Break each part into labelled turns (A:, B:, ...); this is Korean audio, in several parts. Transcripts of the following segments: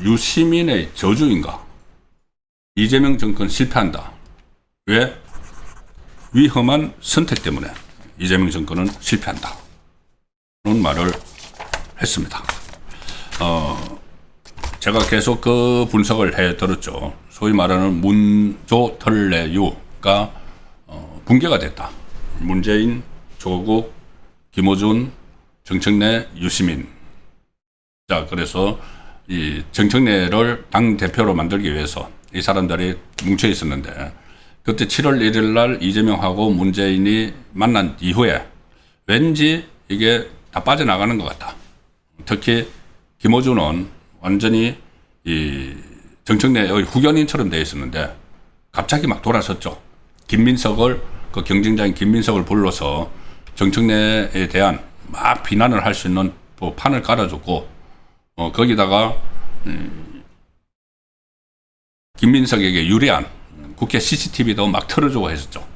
A: 유시민의 저주인가? 이재명 정권 실패한다. 왜? 위험한 선택 때문에 이재명 정권은 실패한다. 그런 말을 했습니다. 제가 계속 그 분석을 해들었죠. 소위 말하는 문조털레유가 붕괴가 됐다. 문재인, 조국, 김어준, 정청래, 유시민. 자, 그래서 이 정청래를 당대표로 만들기 위해서 이 사람들이 뭉쳐 있었는데, 그때 7월 1일 날 이재명하고 문재인이 만난 이후에 왠지 이게 다 빠져나가는 것 같다. 특히 김어준은 완전히 이 정청래의 후견인처럼 되어 있었는데 갑자기 막 돌아섰죠. 김민석을, 그 경쟁자인 김민석을 불러서 정청래에 대한 막 비난을 할 수 있는 판을 깔아줬고, 거기다가 김민석에게 유리한 국회 CCTV도 막 틀어주고 했었죠.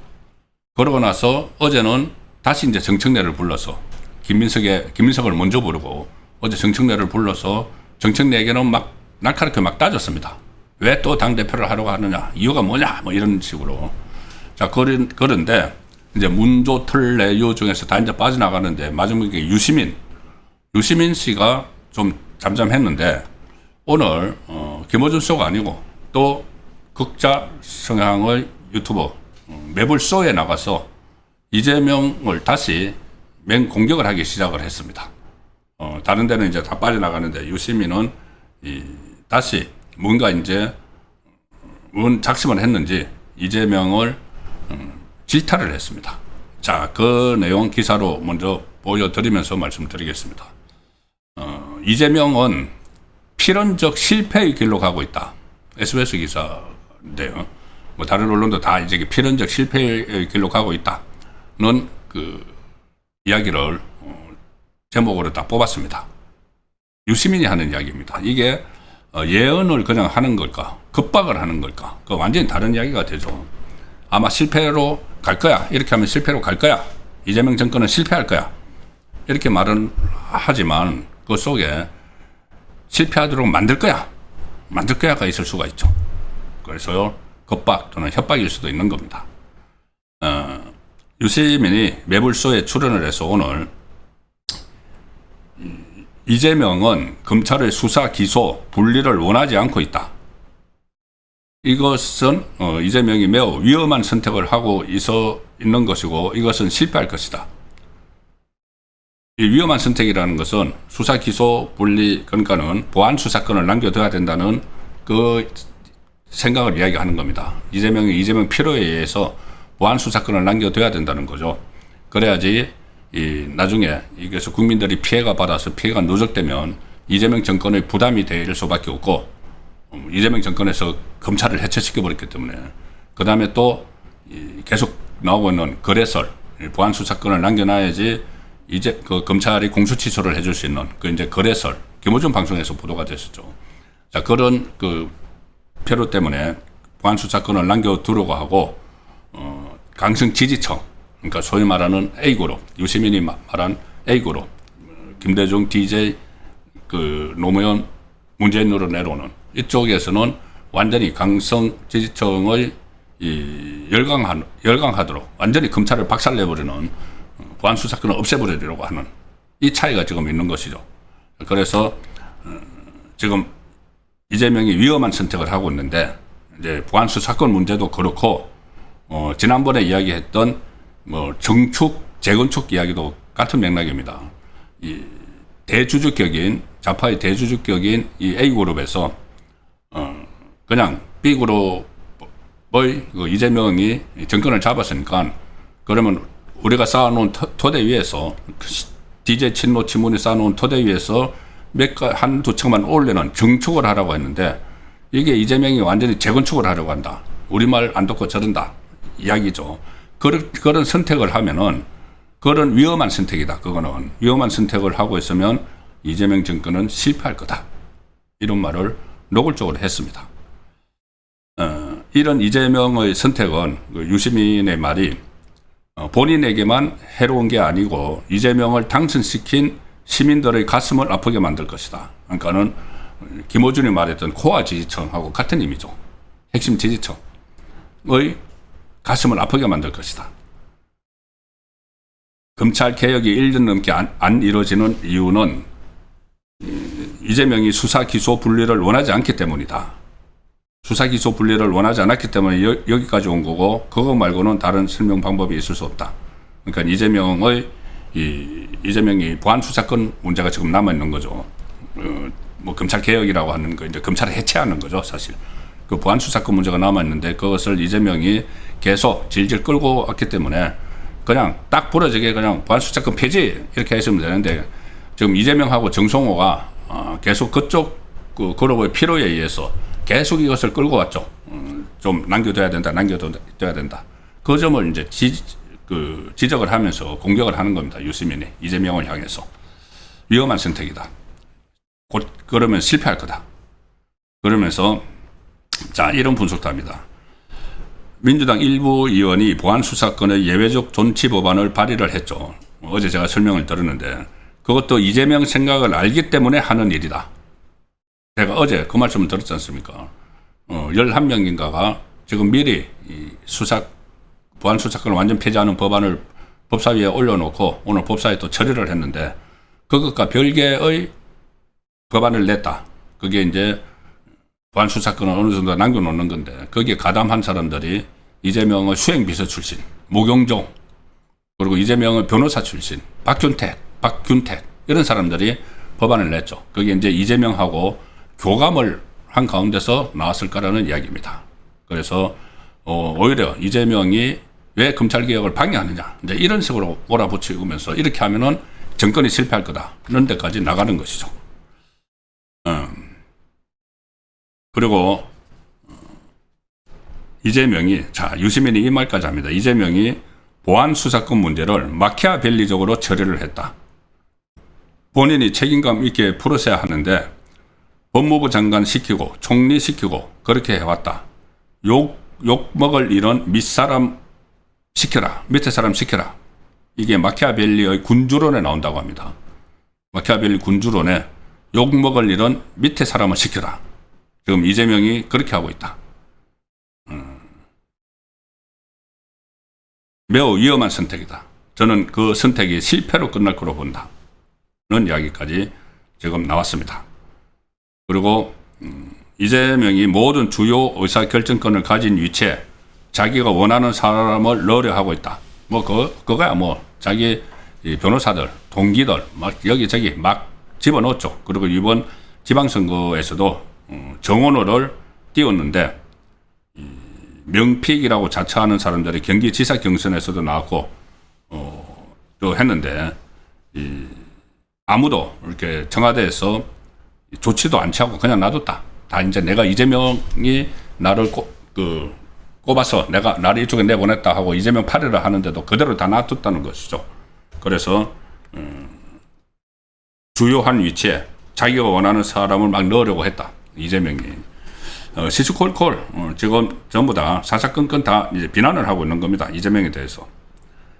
A: 그러고 나서 어제는 다시 이제 정청래를 불러서 김민석을 먼저 부르고 어제 정청래를 불러서 정청래에게는 막 날카롭게 막 따졌습니다. 왜 또 당대표를 하려고 하느냐? 이유가 뭐냐? 뭐 이런 식으로. 자, 그런데 이제 문조털레유 중에서 다 이제 빠져나가는데 마지막에 유시민 씨가 좀 잠잠했는데 오늘 김어준 쇼가 아니고 또 극자 성향의 유튜버 매불쇼에 나가서 이재명을 다시 맹공격을 하기 시작을 했습니다. 다른 데는 이제 다 빠져나가는데 유시민은 다시 뭔가 이제 뭔 작심을 했는지 이재명을 질타를 했습니다. 자, 그 내용 기사로 먼저 보여드리면서 말씀드리겠습니다. 이재명은 필연적 실패의 길로 가고 있다. SBS 기사인데요. 뭐 다른 언론도 다 이제 필연적 실패의 길로 가고 있다는 그 이야기를 제목으로 다 뽑았습니다. 유시민이 하는 이야기입니다. 이게 예언을 그냥 하는 걸까? 급박을 하는 걸까? 그 완전히 다른 이야기가 되죠. 아마 실패로 갈 거야. 이렇게 하면 실패로 갈 거야. 이재명 정권은 실패할 거야. 이렇게 말은 하지만 그 속에 실패하도록 만들 거야가 있을 수가 있죠. 그래서 겁박 또는 협박일 수도 있는 겁니다. 유시민이 매불쇼에 출연을 해서 오늘 이재명은 검찰의 수사 기소 분리를 원하지 않고 있다. 이것은 이재명이 매우 위험한 선택을 하고 있는 것이고 이것은 실패할 것이다. 이 위험한 선택이라는 것은 수사 기소 분리, 그러니까는 보안 수사권을 남겨둬야 된다는 그 생각을 이야기하는 겁니다. 이재명 필요에 의해서 보안 수사권을 남겨둬야 된다는 거죠. 그래야지 나중에 이게서 국민들이 피해가 받아서 피해가 누적되면 이재명 정권의 부담이 될 수밖에 없고, 이재명 정권에서 검찰을 해체시켜 버렸기 때문에 그 다음에 또 계속 나오고 있는 거래설, 보안 수사권을 남겨놔야지 이제 그 검찰이 공수처리를 해줄 수 있는 그 이제 거래설, 김어준 방송에서 보도가 됐었죠. 자, 그런 그 필요 때문에 보안 수사권을 남겨두려고 하고, 강성 지지층, 그러니까 소위 말하는 A그룹, 유시민이 말한 A그룹, 김대중, DJ, 그 노무현, 문재인으로 내려오는 이쪽에서는 완전히 강성 지지층의 열강하도록 완전히 검찰을 박살내버리는 보안 수사권을 없애버리려고 하는 이 차이가 지금 있는 것이죠. 그래서 지금 이재명이 위험한 선택을 하고 있는데, 이제 보안 수사권 문제도 그렇고, 지난번에 이야기했던 뭐 정축, 재건축 이야기도 같은 맥락입니다. 이 대주주격인, 좌파의 대주주격인 이 A그룹에서 그냥 B그룹의 그 이재명이 정권을 잡았으니까 그러면 우리가 쌓아놓은 토대 위에서, DJ 친노 친문이 쌓아놓은 토대 위에서 한두 층만 올리는 정축을 하라고 했는데, 이게 이재명이 완전히 재건축을 하려고 한다. 우리말 안 듣고 저런다. 이야기죠. 그런 선택을 하면은, 그런 위험한 선택이다. 그거는 위험한 선택을 하고 있으면 이재명 정권은 실패할 거다. 이런 말을 노골적으로 했습니다. 이런 이재명의 선택은, 그 유시민의 말이 본인에게만 해로운 게 아니고 이재명을 당선시킨 시민들의 가슴을 아프게 만들 것이다. 그러니까는 김어준이 말했던 코어 지지층하고 같은 의미죠. 핵심 지지층의 가슴을 아프게 만들 것이다. 검찰 개혁이 1년 넘게 안 이루어지는 이유는 이재명이 수사 기소 분리를 원하지 않기 때문이다. 수사 기소 분리를 원하지 않았기 때문에 여기까지 온 거고, 그거 말고는 다른 설명 방법이 있을 수 없다. 그러니까 이재명이 보안 수사권 문제가 지금 남아 있는 거죠. 뭐 검찰 개혁이라고 하는 거, 이제 검찰을 해체하는 거죠, 사실. 그 보안 수사권 문제가 남아 있는데 그것을 이재명이 계속 질질 끌고 왔기 때문에 그냥 딱 부러지게 그냥 보안 수사권 폐지 이렇게 했으면 되는데, 지금 이재명하고 정성호가 계속 그쪽 그룹의 필요에 의해서 계속 이것을 끌고 왔죠. 좀 남겨둬야 된다. 그 점을 이제 지적을 하면서 공격을 하는 겁니다. 유시민이 이재명을 향해서. 위험한 선택이다. 곧 그러면 실패할 거다. 그러면서 자, 이런 분석도 합니다. 민주당 일부 의원이 보안수사권의 예외적 존치 법안을 발의를 했죠. 어제 제가 설명을 들었는데 그것도 이재명 생각을 알기 때문에 하는 일이다. 제가 어제 그 말씀을 들었지 않습니까? 11명인가가 지금 미리 보안수사권을 완전 폐지하는 법안을 법사위에 올려놓고 오늘 법사위에 또 처리를 했는데, 그것과 별개의 법안을 냈다. 그게 이제 보안수사권을 어느 정도 남겨놓는 건데, 거기에 가담한 사람들이 이재명의 수행비서 출신, 모경종, 그리고 이재명의 변호사 출신, 박균택 이런 사람들이 법안을 냈죠. 그게 이제 이재명하고 교감을 한 가운데서 나왔을 거라는 이야기입니다. 그래서 오히려 이재명이 왜 검찰개혁을 방해하느냐, 이제 이런 식으로 몰아붙이면서 이렇게 하면은 정권이 실패할 거다, 이런 데까지 나가는 것이죠. 그리고 이재명이, 자, 유시민이 이 말까지 합니다. 이재명이 보안 수사권 문제를 마키아벨리적으로 처리를 했다. 본인이 책임감 있게 풀었어야 하는데 법무부 장관 시키고 총리 시키고 그렇게 해왔다. 욕 먹을 일은 밑사람 시켜라, 밑에 사람 시켜라. 이게 마키아벨리의 군주론에 나온다고 합니다. 마키아벨리 군주론에 욕 먹을 일은 밑에 사람을 시켜라. 지금 이재명이 그렇게 하고 있다. 매우 위험한 선택이다. 저는 그 선택이 실패로 끝날 거로 본다. 는 이야기까지 지금 나왔습니다. 그리고 이재명이 모든 주요 의사결정권을 가진 위치에 자기가 원하는 사람을 넣으려 하고 있다. 뭐 그거야 뭐 자기 변호사들, 동기들 막 여기저기 막 집어넣었죠. 그리고 이번 지방선거에서도 정원호를 띄웠는데, 명픽이라고 자처하는 사람들이 경기지사 경선에서도 나왔고 또 했는데, 아무도 이렇게 청와대에서 좋지도 않지 하고 그냥 놔뒀다. 다 이제 내가 이재명이 나를 꼽아서 나를 이쪽에 내보냈다 하고 이재명 파리를 하는데도 그대로 다 놔뒀다는 것이죠. 그래서 주요한 위치에 자기가 원하는 사람을 막 넣으려고 했다. 이재명이. 시시콜콜 지금 전부 다 사사건건 다 이제 비난을 하고 있는 겁니다. 이재명에 대해서.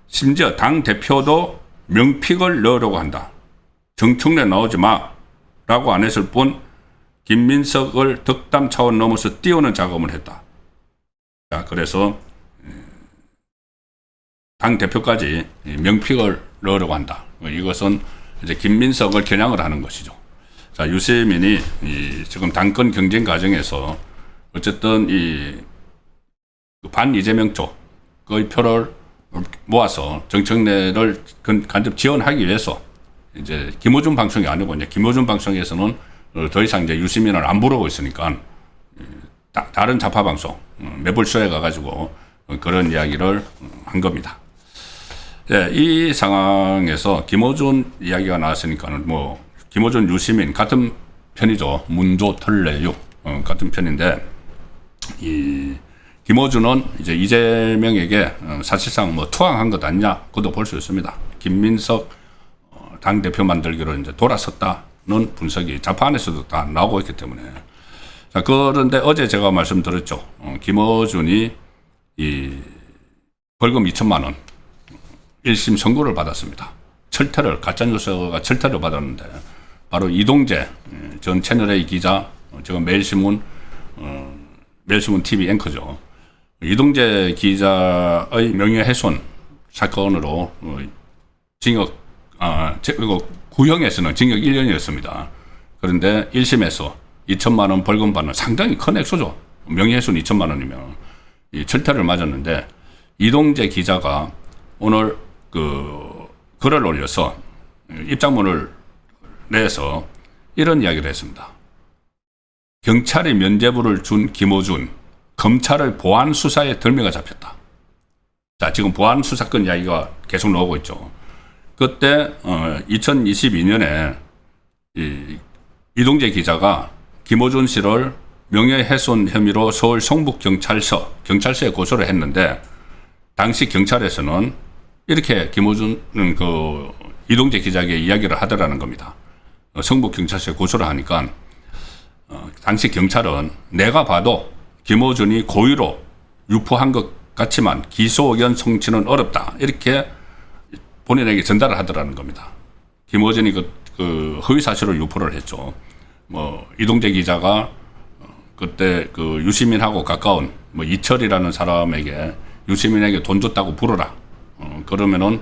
A: 심지어 당 대표도 명픽을 넣으려고 한다. 정청래 나오지 마 라고 안 했을 뿐 김민석을 덕담 차원 넘어서 띄우는 작업을 했다. 자, 그래서 당 대표까지 명픽을 넣으려고 한다. 이것은 이제 김민석을 겨냥을 하는 것이죠. 자, 유시민이 지금 당권 경쟁 과정에서 어쨌든 반 이재명 쪽의 표를 모아서 정청래를 간접 지원하기 위해서 이제 김어준 방송이 아니고 이제 김어준 방송에서는 더 이상 이제 유시민을 안 부르고 있으니까 다른 좌파 방송 매불쇼에 가가지고 그런 이야기를 한 겁니다. 네, 이 상황에서 김어준 이야기가 나왔으니까는 뭐 김어준 유시민 같은 편이죠. 문조 털레유 같은 편인데, 이 김어준은 이제 이재명에게 사실상 뭐 투항한 것 아니냐, 그것도 볼 수 있습니다. 김민석 당 대표 만들기로 이제 돌아섰다는 분석이 좌파 안에서도 다 나오고 있기 때문에. 자, 그런데 어제 제가 말씀드렸죠. 김어준이 이 벌금 2천만 원 1심 선고를 받았습니다. 철퇴를, 가짜뉴스가 철퇴를 받았는데, 바로 이동재 전 채널A 기자, 지금 매일신문 TV 앵커죠. 이동재 기자의 명예훼손 사건으로 구형에서는 징역 1년이었습니다. 그런데 1심에서 2천만 원 벌금 받는 상당히 큰 액수죠. 명예훼손 2천만 원이면 철퇴를 맞았는데, 이동재 기자가 오늘 글을 올려서 입장문을 내서 이런 이야기를 했습니다. 경찰에 면죄부를 준 김어준, 검찰의 보안 수사에 덜미가 잡혔다. 자, 지금 보안 수사권 이야기가 계속 나오고 있죠. 그때 2022년에 이동재 기자가 김어준 씨를 명예훼손 혐의로 서울 성북경찰서에 고소를 했는데, 당시 경찰에서는 이렇게 이동재 기자에게 이야기를 하더라는 겁니다. 성북경찰서에 고소를 하니까 당시 경찰은 내가 봐도 김어준이 고의로 유포한 것 같지만 기소 의견 송치는 어렵다, 이렇게 본인에게 전달을 하더라는 겁니다. 김어준이 허위 사실을 유포를 했죠. 이동재 기자가 그때 유시민하고 가까운 이철이라는 사람에게 유시민에게 돈 줬다고 불어라. 그러면은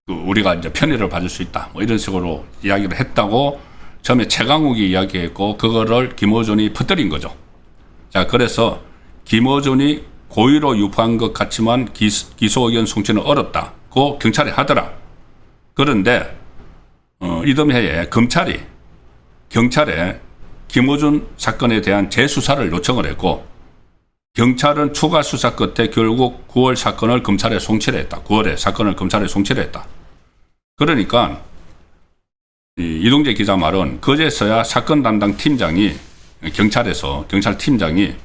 A: 우리가 이제 편의를 받을 수 있다. 이런 식으로 이야기를 했다고 처음에 최강욱이 이야기했고, 그거를 김어준이 퍼뜨린 거죠. 자, 그래서 김어준이 고의로 유포한 것 같지만 기소 의견 송치는 어렵다고 경찰이 하더라. 그런데 이듬해에 경찰에 김어준 사건에 대한 재수사를 요청을 했고, 경찰은 추가 수사 끝에 결국 9월 사건을 검찰에 송치를 했다. 9월에 사건을 검찰에 송치를 했다. 그러니까 이동재 기자 말은 그제서야 사건 담당 팀장이, 경찰 팀장이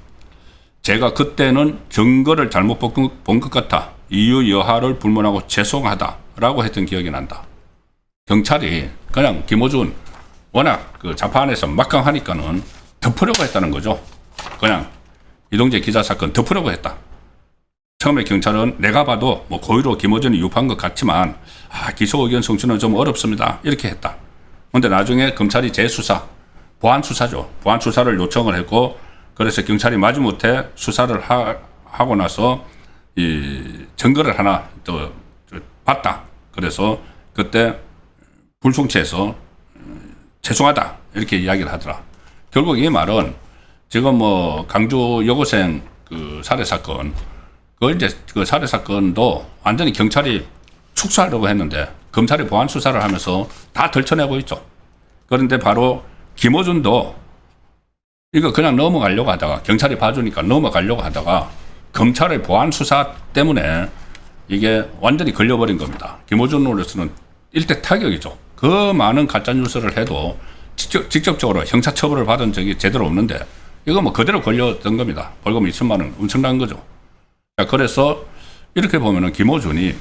A: 제가 그때는 증거를 잘못 본 것 같아 이유 여하를 불문하고 죄송하다라고 했던 기억이 난다. 경찰이 그냥 김어준 워낙 자판에서 막강하니까는 덮으려고 했다는 거죠. 그냥 이동재 기자 사건 덮으려고 했다. 처음에 경찰은 내가 봐도 고의로 김어준이 유포한 것 같지만 기소 의견 송치는 좀 어렵습니다, 이렇게 했다. 그런데 나중에 검찰이 재수사, 보안 수사죠. 보안 수사를 요청을 했고, 그래서 경찰이 마지못해 수사를 하고 나서 이 증거를 하나 또 봤다. 그래서 그때 불송치해서 죄송하다, 이렇게 이야기를 하더라. 결국 이 말은 지금 강주 여고생 살해 사건, 그 살해 사건도 완전히 경찰이 축소하려고 했는데 검찰이 보안 수사를 하면서 다 덜쳐내고 있죠. 그런데 바로 김어준도 이거 그냥 넘어가려고 하다가, 경찰이 봐주니까 넘어가려고 하다가 검찰의 보안 수사 때문에 이게 완전히 걸려버린 겁니다. 김어준으로서는 일대 타격이죠. 그 많은 가짜뉴스를 해도 직접적으로 형사처벌을 받은 적이 제대로 없는데, 이거 그대로 걸렸던 겁니다. 벌금 2천만 원, 엄청난 거죠. 자, 그래서 이렇게 보면은 김어준이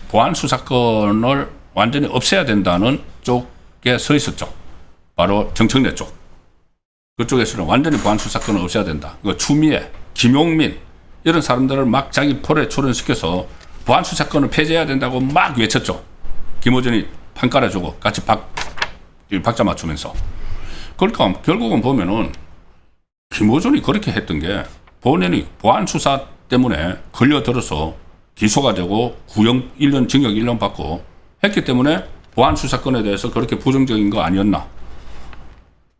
A: 보안 수사권을 완전히 없애야 된다는 쪽에 서 있었죠. 바로 정청래 쪽. 그쪽에서는 완전히 보안 수사권을 없애야 된다. 추미애, 김용민 이런 사람들을 막 자기 폴에 출연시켜서 보안 수사권을 폐지해야 된다고 막 외쳤죠. 김어준이 판 깔아주고 같이 박자 맞추면서. 그러니까 결국은 보면은 김어준이 그렇게 했던 게 본인이 보안 수사 때문에 걸려들어서 기소가 되고 구형 1년, 징역 1년 받고 했기 때문에 보안 수사권에 대해서 그렇게 부정적인 거 아니었나.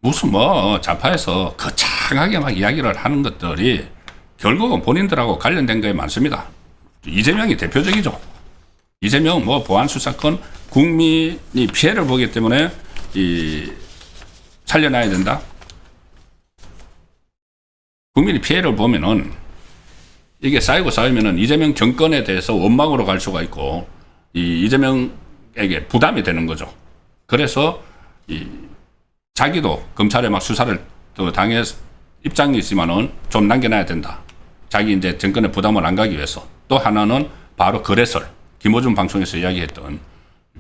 A: 무슨 좌파에서 거창하게 막 이야기를 하는 것들이 결국은 본인들하고 관련된 거에 많습니다. 이재명이 대표적이죠. 이재명 보안 수사권 국민이 피해를 보기 때문에 살려놔야 된다. 국민이 피해를 보면은 이게 쌓이면은 이재명 정권에 대해서 원망으로 갈 수가 있고, 이재명에게 부담이 되는 거죠. 그래서 자기도 검찰에 막 수사를 또 당해 입장이 있지만은 좀 남겨놔야 된다. 자기 이제 정권에 부담을 안 가기 위해서. 또 하나는 바로 거래설, 김어준 방송에서 이야기했던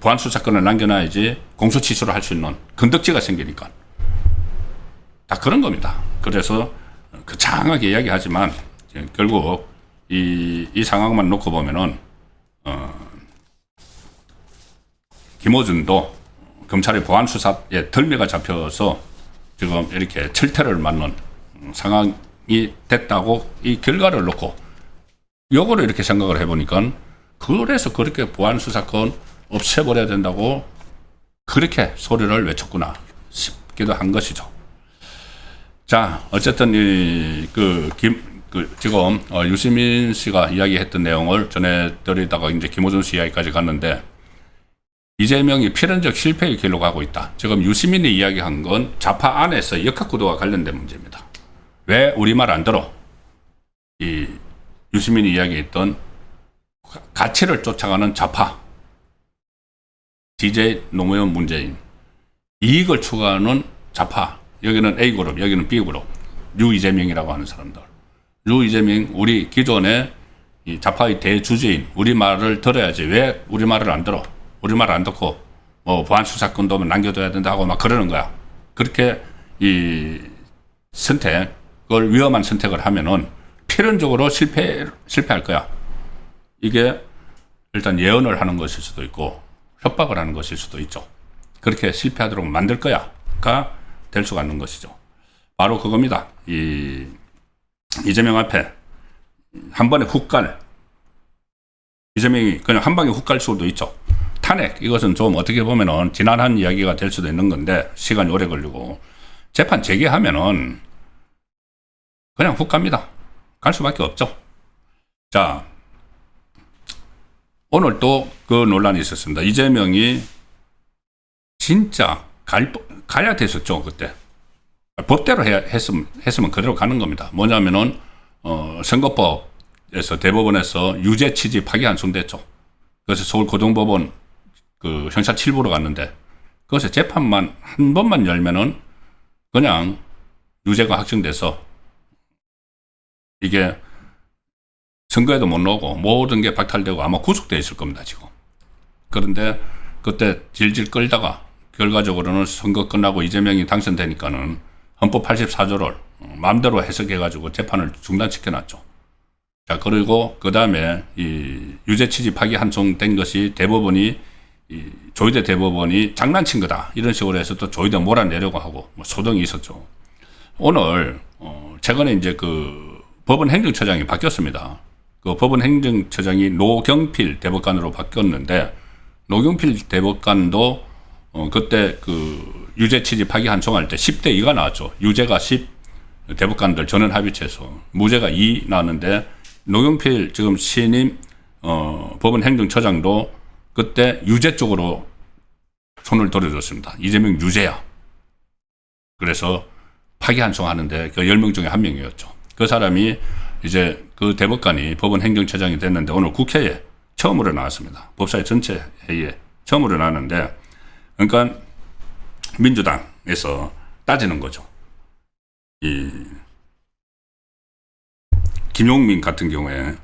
A: 보안 수사권을 남겨놔야지 공소취소를 할 수 있는 건덕지가 생기니까. 다 그런 겁니다. 그래서 거창하게 이야기하지만 결국 이 상황만 놓고 보면은 김어준도 검찰의 보안수사에 덜미가 잡혀서 지금 이렇게 철퇴를 맞는 상황이 됐다고 이 결과를 놓고 요거를 이렇게 생각을 해보니까 그래서 그렇게 보안수사권 없애버려야 된다고 그렇게 소리를 외쳤구나 싶기도 한 것이죠. 자, 어쨌든 지금 유시민 씨가 이야기했던 내용을 전해드리다가 이제 김어준 씨 이야기까지 갔는데 이재명이 필연적 실패를 기록하고 있다. 지금 유시민이 이야기한 건 좌파 안에서 역학구도와 관련된 문제입니다. 왜 우리말 안 들어? 이 유시민이 이야기했던 가치를 쫓아가는 좌파, DJ 노무현 문재인, 이익을 추구하는 좌파, 여기는 A그룹, 여기는 B그룹, 류 이재명이라고 하는 사람들. 류 이재명, 우리 기존의 이 좌파의 대주주인, 우리 말을 들어야지 왜 우리 말을 안 들어? 우리 말 안 듣고 뭐 보안수사권도 남겨둬야 된다고 막 그러는 거야. 그렇게 이 선택을, 위험한 선택을 하면은 필연적으로 실패할 거야. 이게 일단 예언을 하는 것일 수도 있고 협박을 하는 것일 수도 있죠. 그렇게 실패하도록 만들 거야가 될 수가 있는 것이죠. 바로 그겁니다. 이재명 앞에 한 번에 훅 갈, 이재명이 그냥 한 방에 훅 갈 수도 있죠. 탄핵, 이것은 좀 어떻게 보면은 지난한 이야기가 될 수도 있는 건데 시간이 오래 걸리고 재판 재개하면은 그냥 훅 갑니다. 갈 수밖에 없죠. 자, 오늘 또 그 논란이 있었습니다. 이재명이 진짜 가야 됐었죠, 그때. 법대로 했으면 그대로 가는 겁니다. 뭐냐면은, 선거법에서 대법원에서 유죄 취지 파기환송됐죠. 그래서 서울고등법원 형사 7부로 갔는데, 그것에 재판만 한 번만 열면은 그냥 유죄가 확정돼서 이게 선거에도 못 나오고 모든 게 박탈되고 아마 구속되어 있을 겁니다, 지금. 그런데 그때 질질 끌다가 결과적으로는 선거 끝나고 이재명이 당선되니까는 헌법 84조를 마음대로 해석해가지고 재판을 중단시켜놨죠. 자, 그리고 그 다음에 이 유죄 취지 파기환송된 것이 대법원이 조희대 대법원이 장난친 거다 이런 식으로 해서 또 조희대 몰아내려고 하고 뭐 소동이 있었죠. 오늘 최근에 이제 그 법원 행정처장이 바뀌었습니다. 그 법원 행정처장이 노경필 대법관으로 바뀌었는데 노경필 대법관도 그때 그 유죄 취지 파기환송할 때 10대 2가 나왔죠. 유죄가 10, 대법관들 전원 합의체에서 무죄가 2 나왔는데 노경필 지금 신임 법원 행정처장도 그때 유죄 쪽으로 손을 돌려줬습니다. 이재명 유죄야. 그래서 파기환송하는데 그 10명 중에 한 명이었죠. 그 사람이 이제 그 대법관이 법원 행정처장이 됐는데 오늘 국회에 처음으로 나왔습니다. 법사위 전체 회의에 처음으로 나왔는데, 그러니까 민주당에서 따지는 거죠. 이 김용민 같은 경우에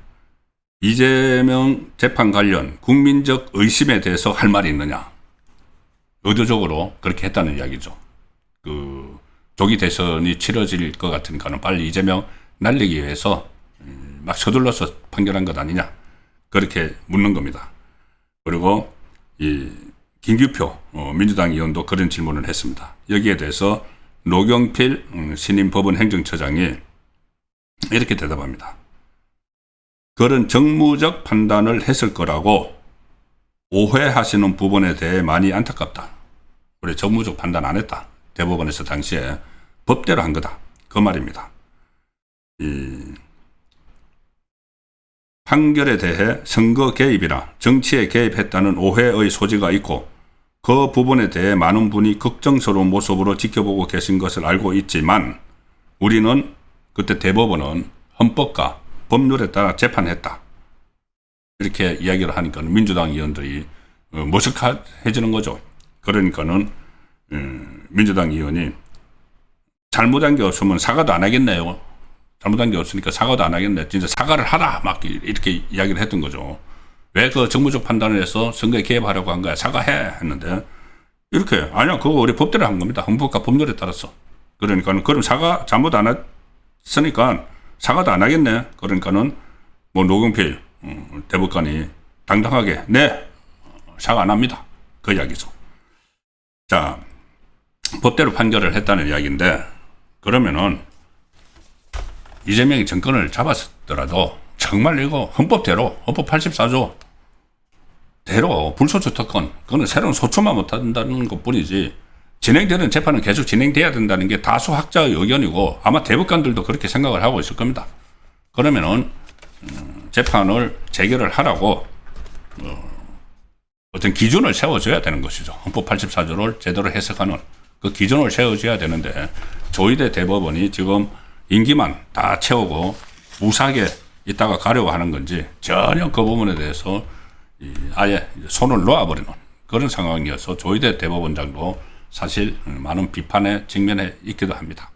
A: 이재명 재판 관련 국민적 의심에 대해서 할 말이 있느냐, 의도적으로 그렇게 했다는 이야기죠. 그 조기 대선이 치러질 것 같으니까는 빨리 이재명 날리기 위해서 막 서둘러서 판결한 것 아니냐, 그렇게 묻는 겁니다. 그리고 이 김규표 민주당 의원도 그런 질문을 했습니다. 여기에 대해서 노경필 신임 법원 행정처장이 이렇게 대답합니다. 그런 정무적 판단을 했을 거라고 오해하시는 부분에 대해 많이 안타깝다. 우리 정무적 판단 안 했다. 대법원에서 당시에 법대로 한 거다. 그 말입니다. 이 판결에 대해 선거 개입이나 정치에 개입했다는 오해의 소지가 있고 그 부분에 대해 많은 분이 걱정스러운 모습으로 지켜보고 계신 것을 알고 있지만 우리는 그때 대법원은 헌법과 법률에 따라 재판했다. 이렇게 이야기를 하니까 민주당 의원들이 머쓱해지는 거죠. 그러니까는 민주당 의원이 잘못한 게 없으면 사과도 안 하겠네요. 잘못한 게 없으니까 사과도 안 하겠네. 진짜 사과를 하라. 막 이렇게 이야기를 했던 거죠. 왜 그 정무적 판단을 해서 선거에 개입하려고 한 거야. 사과해. 했는데 이렇게 아니야. 그거 우리 법대로 한 겁니다. 헌법과 법률에 따라서. 그러니까는 그럼 사과 잘못 안 했으니까 사과도 안 하겠네. 그러니까는 뭐 노경필 대법관이 당당하게 네, 사과 안 합니다. 그 이야기죠. 자, 법대로 판결을 했다는 이야기인데, 그러면은 이재명이 정권을 잡았더라도 정말 이거 헌법대로, 헌법 84조 대로 불소추 특권, 그거는 새로운 소추만 못한다는 것 뿐이지, 진행되는 재판은 계속 진행돼야 된다는 게 다수 학자의 의견이고, 아마 대법관들도 그렇게 생각을 하고 있을 겁니다. 그러면은 재판을 재결을 하라고 어떤 기준을 세워줘야 되는 것이죠. 헌법 84조를 제대로 해석하는 그 기준을 세워줘야 되는데, 조희대 대법원이 지금 임기만 다 채우고 무사하게 있다가 가려고 하는 건지 전혀 그 부분에 대해서 아예 손을 놓아버리는 그런 상황이어서 조희대 대법원장도 사실 많은 비판에 직면해 있기도 합니다.